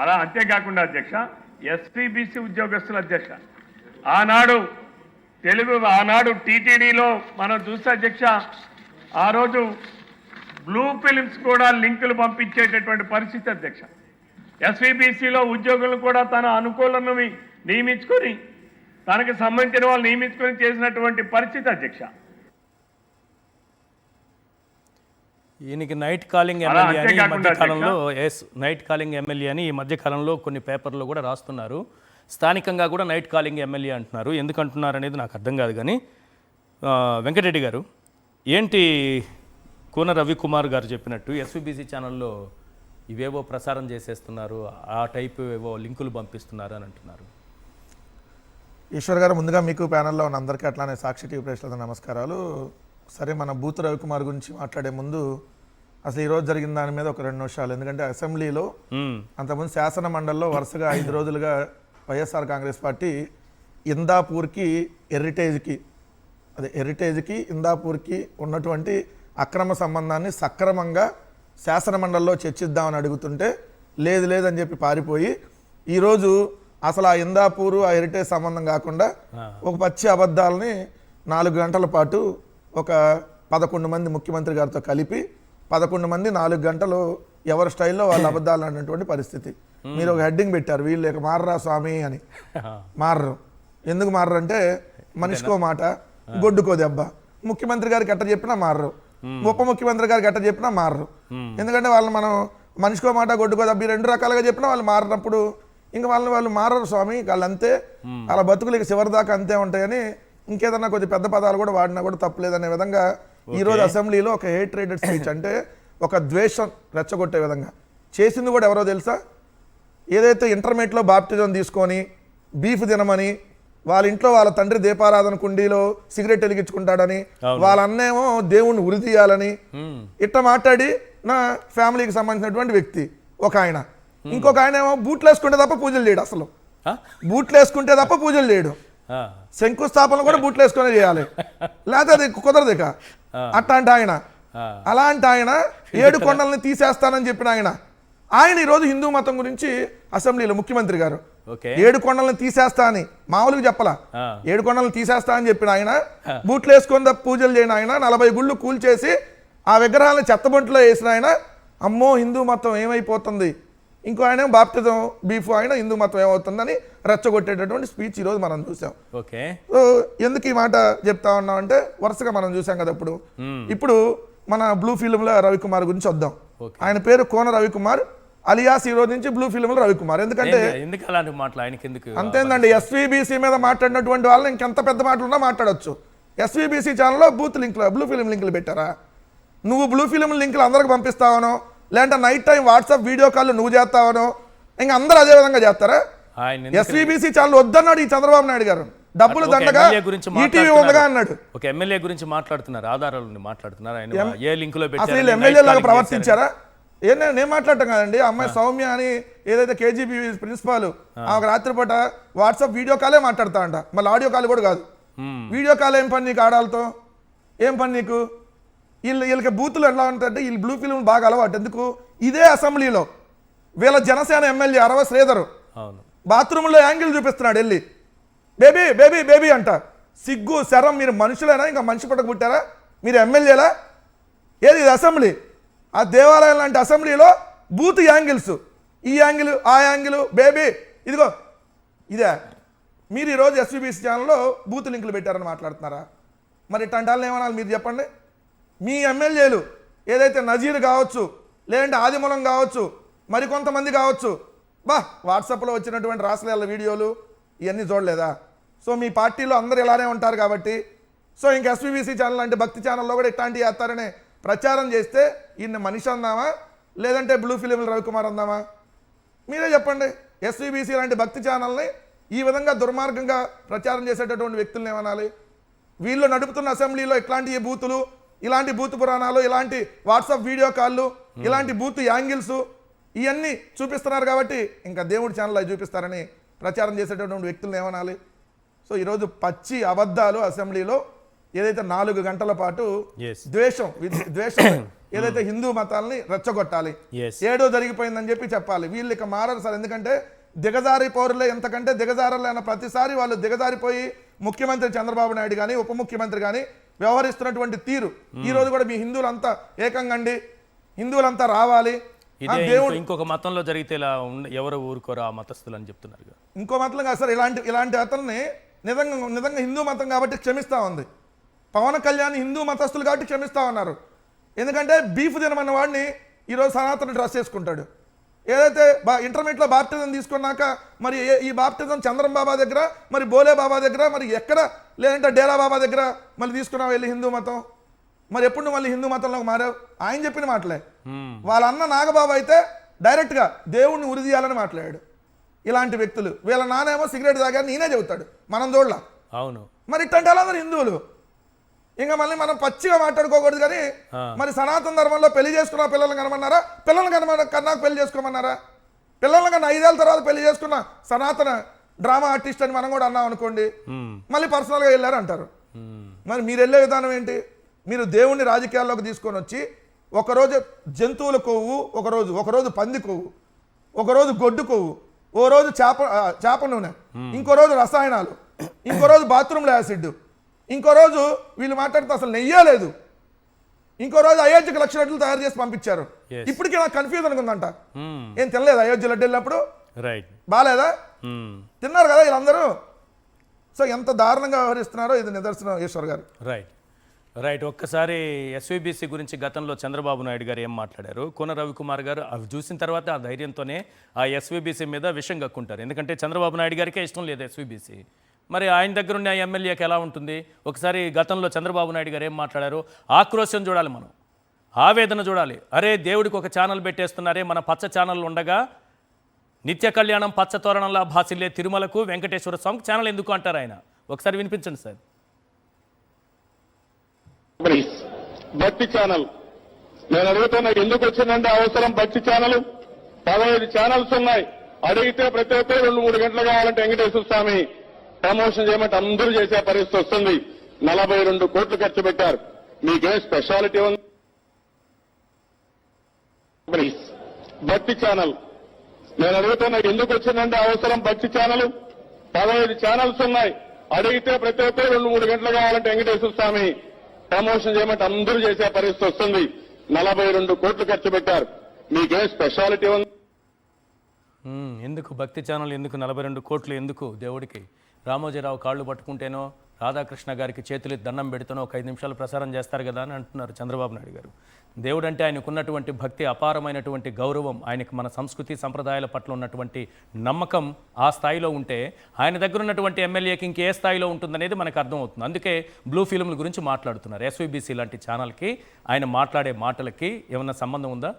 అలా అంతేకాకుండా అధ్యక్ష ఎస్పీబీసీ ఉద్యోగస్తుల అధ్యక్ష ఆనాడు టీటీడీలో మనం చూస్తే అధ్యక్ష ఆ రోజు బ్లూ ఫిలిమ్స్ కూడా లింకులు పంపించేటటువంటి పరిస్థితి అధ్యక్ష. ఎస్వీబీసీలో ఉద్యోగులను కూడా తన అనుకూలను నియమించుకొని తనకు సంబంధించిన వాళ్ళు నియమించుకొని చేసినటువంటి పరిస్థితి అధ్యక్ష. ఈయనకి నైట్ కాలింగ్ ఎమ్మెల్యే అని ఈ మధ్యకాలంలో నైట్ కాలింగ్ ఎమ్మెల్యే అని ఈ మధ్యకాలంలో కొన్ని పేపర్లు కూడా రాస్తున్నారు. స్థానికంగా కూడా నైట్ కాలింగ్ ఎమ్మెల్యే అంటున్నారు. ఎందుకు అంటున్నారు అనేది నాకు అర్థం కాదు. కానీ వెంకటరెడ్డి గారు, ఏంటి కూన రవికుమార్ గారు చెప్పినట్టు ఎస్వీబీసీ ఛానల్లో ఇవేవో ప్రసారం చేసేస్తున్నారు, ఆ టైపు ఏవో లింకులు పంపిస్తున్నారు అని అంటున్నారు. ఈశ్వర్ గారు, ముందుగా మీకు ప్యానెల్లో ఉన్న అందరికీ అట్లానే సాక్షి టీవీ ప్రేక్షకులకు నమస్కారాలు. సరే, మన బూత్ రవికుమార్ గురించి మాట్లాడే ముందు అసలు ఈరోజు జరిగిన దాని మీద ఒక 2 నిమిషాలు. ఎందుకంటే అసెంబ్లీలో అంతకుముందు శాసన మండలిలో వరుసగా 5 రోజులుగా వైఎస్ఆర్ కాంగ్రెస్ పార్టీ ఇందాపూర్కి హెరిటేజ్కి ఇందాపూర్కి ఉన్నటువంటి అక్రమ సంబంధాన్ని సక్రమంగా శాసన మండలిలో చర్చిద్దామని అడుగుతుంటే లేదని చెప్పి పారిపోయి ఈరోజు అసలు ఆ ఇందాపూరు ఆ హెరిటేజ్ సంబంధం కాకుండా ఒక పచ్చి అబద్ధాలని 4 గంటల పాటు ఒక 11 మంది ముఖ్యమంత్రి గారితో కలిపి 11 మంది 4 గంటలు ఎవరి స్టైల్లో వాళ్ళ అబద్ధాలు అన్నటువంటి పరిస్థితి. మీరు ఒక హెడ్డింగ్ పెట్టారు, వీళ్ళు ఇక మారరా స్వామి అని. మారరు. ఎందుకు మారరు అంటే మనిషికో మాట గొడ్డుకో దెబ్బ. ముఖ్యమంత్రి గారికి ఎట్ట చెప్పినా మారరు, ఉప ముఖ్యమంత్రి గారికి ఎట్ట చెప్పినా మారరు. ఎందుకంటే వాళ్ళు మనం మనిషికో మాట గొడ్డుకో దెబ్బ 2 రకాలుగా చెప్పినా వాళ్ళు మారినప్పుడు ఇంకా వాళ్ళు మారరు స్వామి, వాళ్ళు అంతే, వాళ్ళ బతుకులు ఇక చివరి దాకా అంతే ఉంటాయని ఇంకేదన్నా కొద్ది పెద్ద పదాలు కూడా వాడినా కూడా తప్పలేదనే విధంగా ఈరోజు అసెంబ్లీలో ఒక హేట్రేటెడ్ స్పీచ్, అంటే ఒక ద్వేషం రెచ్చగొట్టే విధంగా చేసింది కూడా ఎవరో తెలుసా? ఏదైతే ఇంటర్మీడియట్లో బాప్టిజం తీసుకొని బీఫ్ తినమని వాళ్ళ ఇంట్లో వాళ్ళ తండ్రి దీపారాధన కుండీలో సిగరెట్ వెలిగించుకుంటాడని, వాళ్ళ అన్నేమో దేవుణ్ణి ఉరి తీయాలని ఇట్లా మాట్లాడి నా ఫ్యామిలీకి సంబంధించినటువంటి వ్యక్తి ఒక ఆయన. ఇంకొక ఆయన ఏమో బూట్లు వేసుకుంటే తప్ప పూజలు చేయడు. అసలు బూట్లు వేసుకుంటే తప్ప పూజలు చేయడు. శంకుస్థాపన కూడా బూట్లు వేసుకునే చేయాలి, లేకపోతే అది కుదరదు. ఇక అట్లాంటి ఆయన, అలాంటి ఆయన 7 కొండల్ని తీసేస్తానని చెప్పిన ఆయన ఈరోజు హిందూ మతం గురించి అసెంబ్లీలో ముఖ్యమంత్రి గారు 7 కొండలను తీసేస్తా అని మామూలుగా చెప్పలా, 7 కొండలను తీసేస్తా అని చెప్పిన ఆయన బూట్లు వేసుకొని పూజలు చేయని ఆయన 40 గుళ్ళు కూల్చేసి ఆ విగ్రహాలను చెత్తబొంట్లో వేసిన ఆయన అమ్మో హిందూ మతం ఏమైపోతుంది, ఇంకో ఆయన బాప్టిజం బీఫ్ ఆయన హిందూ మతం ఏమవుతుందని రెచ్చగొట్టేటటువంటి స్పీచ్ ఈరోజు మనం చూసాం. సో ఎందుకు ఈ మాట చెప్తా ఉన్నాం అంటే వరుసగా మనం చూసాం కదా. ఇప్పుడు మన బ్లూ ఫిల్మ్లో రవికుమార్ గురించి వద్దాం. ఆయన పేరు కోన రవికుమార్, అలియాస్ ఈ రోజు నుంచి బ్లూ ఫిల్మ్లో రవికుమార్. ఎందుకంటే అంతేందండి, ఎస్వీబీసీ మీద మాట్లాడినటువంటి వాళ్ళని ఇంకెంత పెద్ద మాటలున్నా మాట్లాడచ్చు. ఎస్వీబీసీ ఛానల్లో బూత్ లింక్లో బ్లూ ఫిల్మ్ లింకులు పెట్టారా? నువ్వు బ్లూ ఫిల్మ్ లింకులు అందరికి పంపిస్తావనో, లేదంటే night time WhatsApp video call నువ్వు చేస్తావనో, ఇంకా అందరూ అదే విధంగా చేస్తారా? ఎస్వీబీసీ ఛానల్ వద్దన్నాడు ఈ చంద్రబాబు నాయుడు గారు, డబ్బులు దండగా ఈటీవీ ఉందగా అన్నాడు. ఒక ఎమ్మెల్యే గురించి మాట్లాడుతున్నారు, ఆధారాలు మాట్లాడుతున్నారు. అసలు ఎమ్మెల్యే లాగా ప్రవర్తించారా? నేను మాట్లాడటం కాదండి. అమ్మాయి సౌమ్య అని ఏదైతే కేజీబీ ప్రిన్సిపాల్, ఆమెకు రాత్రిపూట వాట్సాప్ వీడియో కాలే మాట్లాడతా అంట, మళ్ళీ ఆడియో కాల్ కూడా కాదు. వీడియో కాల్ ఏం పని నీకు? ఆడాలతో ఏం పని నీకు? వీళ్ళకి బూతులు ఎలా ఉంటాయంటే వీళ్ళు బ్లూ ఫిల్మ్ బాగా అలవాటు. ఎందుకు? ఇదే అసెంబ్లీలో వీళ్ళ జనసేన ఎమ్మెల్యే అరవ శ్రీధర్ బాత్రూంలో యాంగిల్ చూపిస్తున్నాడు, వెళ్ళి బేబీ బేబీ బేబీ అంట. సిగ్గు శరం, మీరు మనుషులైనా ఇంకా మనిషి పట్టకు పుట్టారా? మీరు ఎమ్మెల్యేలా? ఏది ఇది అసెంబ్లీ? ఆ దేవాలయం లాంటి అసెంబ్లీలో బూత్ యాంగిల్స్, ఈ యాంగిల్ ఆ యాంగిల్, బేబీ ఇదిగో ఇదే. మీరు ఈరోజు ఎస్వీబీసీ ఛానల్లో బూత్ లింకులు పెట్టారని మాట్లాడుతున్నారా? మరి ఇట్లాంటి వాళ్ళని ఏమనాలి మీరు చెప్పండి? మీ ఎమ్మెల్యేలు ఏదైతే నజీర్ కావచ్చు, లేదంటే ఆదిమూలం కావచ్చు, మరికొంతమంది కావచ్చు, వాట్సాప్లో వచ్చినటువంటి రాసలేళ్ళ వీడియోలు ఇవన్నీ చూడలేదా? సో మీ పార్టీలో అందరూ ఇలానే ఉంటారు కాబట్టి, సో ఇంక ఎస్వీబీసీ ఛానల్ అంటే భక్తి ఛానల్లో కూడా ఇట్లాంటివి చేస్తారనే ప్రచారం చేస్తే ఈయన మనిషి అందామా, లేదంటే బ్లూ ఫిలింలు రవికుమార్ అందామా? మీరే చెప్పండి. ఎస్వీబీసీ లాంటి భక్తి ఛానల్ని ఈ విధంగా దుర్మార్గంగా ప్రచారం చేసేటటువంటి వ్యక్తులను ఏమనాలి? వీళ్ళు నడుపుతున్న అసెంబ్లీలో ఇట్లాంటి బూతులు, ఇలాంటి బూత్ పురాణాలు, ఇలాంటి వాట్సాప్ వీడియో కాళ్ళు, ఇలాంటి బూత్ యాంగిల్స్ ఇవన్నీ చూపిస్తున్నారు కాబట్టి ఇంకా దేవుడి ఛానల్ అవి చూపిస్తారని ప్రచారం చేసేటటువంటి వ్యక్తులను ఏమనాలి? సో ఈరోజు పచ్చి అబద్ధాలు అసెంబ్లీలో ఏదైతే 4 గంటల పాటు Yes. ద్వేషం ఏదైతే హిందూ మతాలని రెచ్చగొట్టాలి, Yes. ఏడో జరిగిపోయిందని చెప్పి చెప్పాలి. వీళ్ళు ఇక మారరు సార్, ఎందుకంటే దిగజారి పౌరులే, ఎంతకంటే దిగజారలేన ప్రతిసారి వాళ్ళు దిగజారిపోయి ముఖ్యమంత్రి చంద్రబాబు నాయుడు కానీ ఉప ముఖ్యమంత్రి కానీ వ్యవహరిస్తున్నటువంటి తీరు. ఈ రోజు కూడా మీ హిందువులంతా ఏకంగండి, హిందువులంతా రావాలి, ఇదే దేవుడు ఇంకొక మతంలో జరిగితే ఇలా ఎవరు ఊరుకోరు ఆ మతస్థులు అని చెప్తున్నారు. ఇంకో మతం కాదు సార్, ఇలాంటి అతన్ని నిజంగా హిందూ మతం కాబట్టి క్షమిస్తా ఉంది. పవన్ కళ్యాణ్ హిందూ మతస్థులు కాబట్టి క్షమిస్తా ఉన్నారు. ఎందుకంటే బీఫ్ తినమన్న వాడిని ఈరోజు సనాతన డ్రెస్ వేసుకుంటాడు. ఏదైతే ఇంటర్మీడియట్లో బాప్టిజం తీసుకున్నాక మరి ఈ బాప్టిజం చంద్రం బాబా దగ్గర, మరి బోలే బాబా దగ్గర, మరి ఎక్కడ లేదంటే డేరా బాబా దగ్గర మళ్ళీ తీసుకున్నావు వెళ్ళి హిందూ మతం. మరి ఎప్పుడు నువ్వు మళ్ళీ హిందూ మతంలోకి మారావు? ఆయన చెప్పిన మాటలే. వాళ్ళ అన్న నాగబాబు అయితే డైరెక్ట్గా దేవుణ్ణి ఉరి తీయాలని మాట్లాడాడు. ఇలాంటి వ్యక్తులు, వీళ్ళ నానేమో సిగరెట్ తాగారు నేనే చెబుతాడు, మనం చూడలా. అవును, మరి ఇట్లాంటి వాళ్ళందరూ హిందువులు. ఇంకా మళ్ళీ మనం పచ్చిగా మాట్లాడుకోకూడదు. కానీ మరి సనాతన ధర్మంలో పెళ్లి చేసుకున్న పిల్లల్ని కనమన్నారా? పిల్లల్ని కన్నాక పెళ్లి చేసుకోమన్నారా? పిల్లల్ని కన్నా 5 ఏళ్ళ తర్వాత పెళ్లి చేసుకున్న సనాతన డ్రామా ఆర్టిస్ట్ అని మనం కూడా అన్నాం అనుకోండి, మళ్ళీ పర్సనల్గా వెళ్ళారు అంటారు. మరి మీరు వెళ్ళే విధానం ఏంటి? మీరు దేవుణ్ణి రాజకీయాల్లోకి తీసుకొని వచ్చి ఒకరోజు జంతువుల కొవ్వు, ఒకరోజు పంది కొవ్వు, ఒకరోజు గొడ్డు కొవ్వు, ఓ రోజు చేప నూనె, ఇంకో రోజు రసాయనాలు, ఇంకో రోజు బాత్రూంలో యాసిడ్, ఇంకో రోజు వీళ్ళు మాట్లాడితే అసలు నెయ్యే లేదు, ఇంకో రోజు అయోధ్యకు లక్ష లడ్డూలు తయారు చేసి పంపించారు. ఇప్పటికీ నాకు కన్ఫ్యూజన్ ఉందంట. ఏం తినలేదు అయోధ్య లడ్డు వెళ్ళినప్పుడు? రైట్, బాగాలేదా? తిన్నారు కదా వీళ్ళందరూ. సో ఎంత దారుణంగా వ్యవహరిస్తున్నారో ఇది నిదర్శనం ఈశ్వర్ గారు. రైట్. ఒక్కసారి ఎస్వీబీసీ గురించి గతంలో చంద్రబాబు నాయుడు గారు ఏం మాట్లాడారు, కోన రవికుమార్ గారు అవి చూసిన తర్వాత ఆ ధైర్యంతోనే ఆ ఎస్వీబీసీ మీద విషం కక్కుంటారు. ఎందుకంటే చంద్రబాబు నాయుడు గారికే ఇష్టం లేదు ఎస్వీబీసీ. మరి ఆయన దగ్గర ఉన్న ఎమ్మెల్యేకి ఎలా ఉంటుంది? ఒకసారి గతంలో చంద్రబాబు నాయుడు గారు ఏం మాట్లాడారు, ఆక్రోశం చూడాలి, మనం ఆవేదన చూడాలి. అరే దేవుడికి ఒక ఛానల్ పెట్టేస్తున్నారే, మన పచ్చ ఛానల్ ఉండగా నిత్య కళ్యాణం పచ్చ తోరణంలా భాసిల్లే తిరుమలకు వెంకటేశ్వర స్వామికి ఛానల్ ఎందుకు అంటారు ఆయన? ఒకసారి వినిపించండి సార్. భక్తి ఛానల్ నేను అడుగుతున్నా, ఎందుకు వచ్చిందంటే అవసరం భక్తి ఛానల్. 15 ఛానల్స్ ఉన్నాయి. అడిగితే ప్రతి ఒక్కరు 2-3 గంటలు కావాలంటే వెంకటేశ్వర స్వామి ప్రమోషన్ చేయమంటే అందరూ చేసే పరిస్థితి వస్తుంది. 42 కోట్లు ఖర్చు పెట్టారు. మీకేం స్పెషాలిటీ ఉంది? భక్తి ఛానల్ నేను అడుగుతున్నా, ఎందుకు వచ్చిందంటే అవసరం భక్తి ఛానల్. 15 ఛానల్స్ ఉన్నాయి. అడిగితే ప్రతి ఒక్కరు 2-3 గంటలు కావాలంటే వెంకటేశ్వర స్వామి ప్రమోషన్ చేయమంటే అందరూ చేసే పరిస్థితి వస్తుంది. 42 కోట్లు ఖర్చు పెట్టారు. మీకేం స్పెషాలిటీ ఉంది? ఎందుకు భక్తి ఛానల్, ఎందుకు 42 కోట్లు, ఎందుకు దేవుడికి? రామోజీరావు కాళ్ళు పట్టుకుంటేనో రాధాకృష్ణ గారికి చేతులు దండం పెడితేనో ఒక 5 నిమిషాలు ప్రసారం చేస్తారు కదా అని అంటున్నారు చంద్రబాబు నాయుడు గారు. దేవుడు అంటే ఆయనకున్నటువంటి భక్తి, అపారమైనటువంటి గౌరవం, ఆయనకు మన సంస్కృతి సంప్రదాయాల పట్ల ఉన్నటువంటి నమ్మకం ఆ స్థాయిలో ఉంటే ఆయన దగ్గర ఉన్నటువంటి ఎమ్మెల్యేకి ఇంకే స్థాయిలో ఉంటుందనేది మనకు అర్థమవుతుంది. అందుకే బ్లూ ఫిల్మ్ల గురించి మాట్లాడుతున్నారు. ఎస్వీబీసీ లాంటి ఛానల్కి ఆయన మాట్లాడే మాటలకి ఏమన్నా సంబంధం ఉందా?